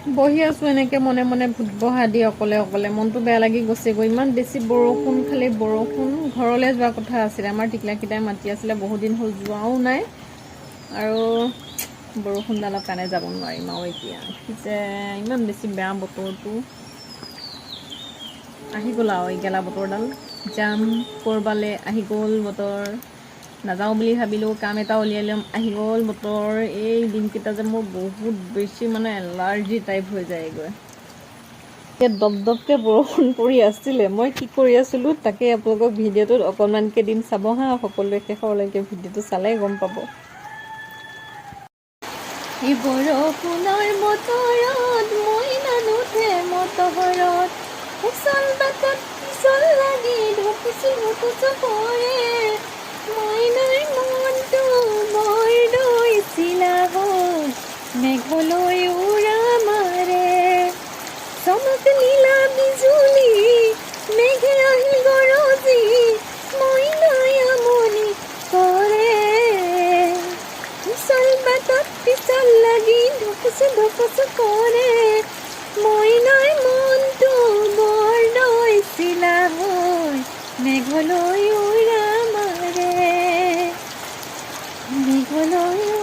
বহি আছোঁ এনেকৈ মনে মনে ভূত বহা দি অকলে অকলে মনটো বেয়া লাগি গৈছেগৈ ইমান বেছি বৰষুণ খালি বৰষুণ ঘৰলৈ যোৱা কথা আছিলে আমাৰ টিকলাকেইটাই মাতি আছিলে বহুত দিন হ'ল যোৱাও নাই আৰু বৰষুণডালৰ কাৰণে যাব নোৱাৰিম আৰু এতিয়া কি যে ইমান বেছি বেয়া বতৰটো আহি গ'ল আৰু এই গেলা বতৰডাল যাম ক'ৰবালৈ আহি গ'ল বতৰ নাযাওঁ বুলি ভাবিলোঁ কাম এটা উলিয়াই ল'ম আহি গ'ল বতৰ এই দিনকেইটা যে মোৰ বহুত বেছি মানে এলাৰ্জি টাইপ হৈ যায়গৈ এতিয়া দপদপকৈ বৰষুণ পৰি আছিলে মই কি কৰি আছিলোঁ তাকে আপোনালোকক ভিডিঅ'টোত অকণমানকৈ দিম চাব হা সকলোৱে শেষলৈকে ভিডিঅ'টো চালে গম পাব এই বৰষুণৰ বতৰত মই নানুঠে মটহৰত উচল বাটত পিছল লাগি ঢুকিছো ঢুকুচো পৰে মইনাৰ মনটো বৰ দৈছিলা হৈ মেঘলৈ উৰা মাৰে চমক নীলা বিজুলী মেঘে আহি গৰজি মইনাই আমনি কৰে উচল বাটত পিছল লাগি ঢুকুচো ঢুকুচো কৰে মইনাৰ মনটো বৰ দৈছিলা হৈ মেঘলৈ উৰা মাৰে মেঘলৈ